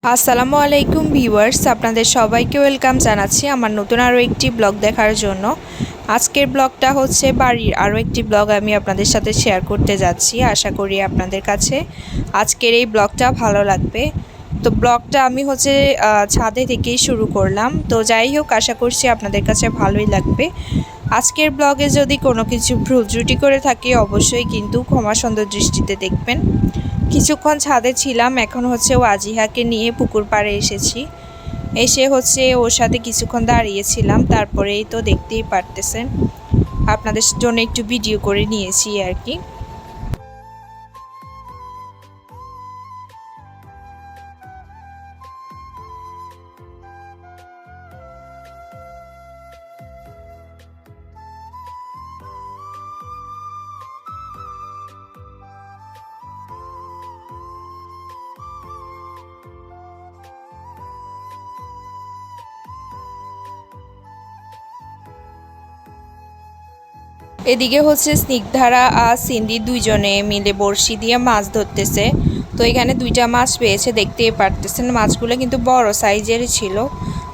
আসসালামু আলাইকুম ভিউয়ার্স, আপনাদের সবাইকে ওয়েলকাম জানাচ্ছি আমার নতুন আরও একটি ব্লগ দেখার জন্য। আজকের ব্লগটা হচ্ছে বাড়ির আরও একটি ব্লগ আমি আপনাদের সাথে শেয়ার করতে যাচ্ছি। আশা করি আপনাদের কাছে আজকের এই ব্লগটা ভালো লাগবে। তো ব্লগটা আমি হচ্ছে ছাদে থেকেই শুরু করলাম। তো যাই হোক, আশা করছি আপনাদের কাছে ভালোই লাগবে। আজকের ব্লগে যদি কোনো কিছু ভুল ত্রুটি করে থাকি অবশ্যই কিন্তু ক্ষমা সুন্দর দৃষ্টিতে দেখবেন। কিছুক্ষণ ছাদে ছিলাম, এখন হচ্ছে ওয়াজিহাকে নিয়ে পুকুর পাড়ে এসেছি। এসে হচ্ছে ওর সাথে কিছুক্ষণ দাঁড়িয়েছিলাম, তারপরেই তো দেখতেই পারতেছেন আপনাদের জন্য একটু ভিডিও করে নিয়েছি আর কি। এদিকে হচ্ছে স্নিগ্ধারা আর সিন্ধি দুইজনে মিলে বড়শি দিয়ে মাছ ধরতেছে। তো এখানে দুইটা মাছ পেয়েছে, দেখতেই পারতেছেন। মাছগুলো কিন্তু বড় সাইজেরই ছিল।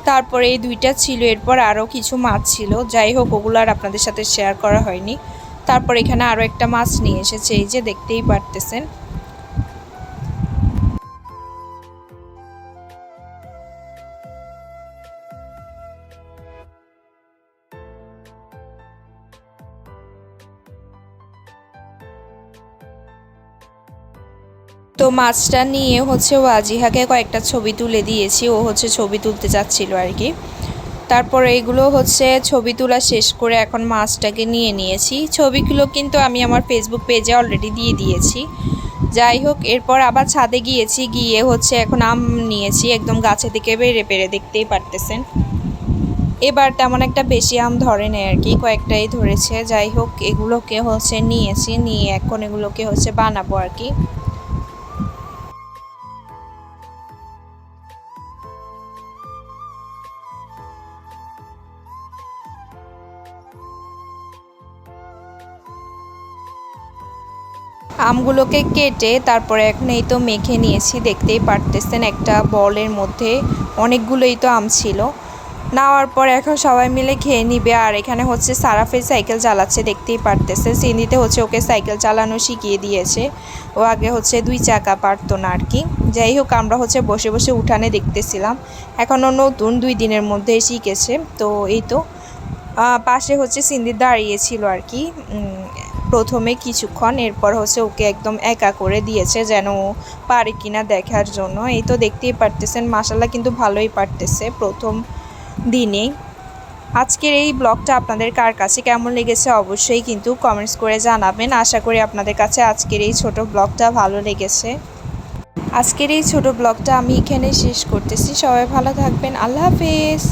তারপরে এই দুইটা ছিল, এরপর আরও কিছু মাছ ছিল। যাই হোক, ওগুলো আর আপনাদের সাথে শেয়ার করা হয়নি। তারপর এখানে আরও একটা মাছ নিয়ে এসেছে, এই যে দেখতেই পারতেছেন। তো মাছটা নিয়ে হচ্ছে ওয়াজিহাকে কয়েকটা ছবি তুলে দিয়েছি, ও হচ্ছে ছবি তুলতে যাচ্ছিল আর কি। তারপরে এগুলো হচ্ছে ছবি তোলা শেষ করে এখন মাছটাকে নিয়ে নিয়েছি। ছবিগুলো কিন্তু আমি আমার ফেসবুক পেজে অলরেডি দিয়ে দিয়েছি। যাই হোক, এরপর আবার ছাদে গিয়েছি, গিয়ে হচ্ছে এখন আম নিয়েছি, একদম গাছে থেকে বেড়ে পেড়ে, দেখতেই পারতেছেন। এবার তেমন একটা বেশি আম ধরে নেই আর কি, কয়েকটাই ধরেছে। যাই হোক, এগুলোকে হচ্ছে নিয়েছি, নিয়ে এখন এগুলোকে হচ্ছে বানাবো আর কি। আমগুলোকে কেটে তারপরে এখন এই তো মেখে নিয়েছি, দেখতেই পারতেছেন। একটা বলের মধ্যে অনেকগুলোই তো আম ছিল। নেওয়ার পর এখন সবাই মিলে খেয়ে নিবে। আর এখানে হচ্ছে সারাফের সাইকেল চালাচ্ছে, দেখতেই পারতেছে। সিন্ধিতে হচ্ছে ওকে সাইকেল চালানো শিখিয়ে দিয়েছে, ও আগে হচ্ছে 2 চাকা পারতো না আর কি। যাই হোক, আমরা হচ্ছে বসে বসে উঠানে দেখতেছিলাম। এখনও নতুন, 2 দিনের মধ্যে শিখেছে। তো এই তো পাশে হচ্ছে সিন্ধি দাঁড়িয়েছিল আর কি প্রথমে কিছুক্ষণ, এরপর হচ্ছে ওকে একদম একা করে দিয়েছে যেন পারে কিনা দেখার জন্য। এই তো দেখতেই পারতেছেন, মাশাআল্লাহ কিন্তু ভালোই পারতেছে প্রথম দিনেই। আজকের এই ব্লগটা আপনাদের কার কাছে কেমন লেগেছে অবশ্যই কিন্তু কমেন্টস করে জানাবেন। আশা করি আপনাদের কাছে আজকের এই ছোট ব্লগটা ভালো লেগেছে। আজকের এই ছোট ব্লগটা আমি এখানে শেষ করতেছি। সবাই ভালো থাকবেন, আল্লাহ হাফেজ।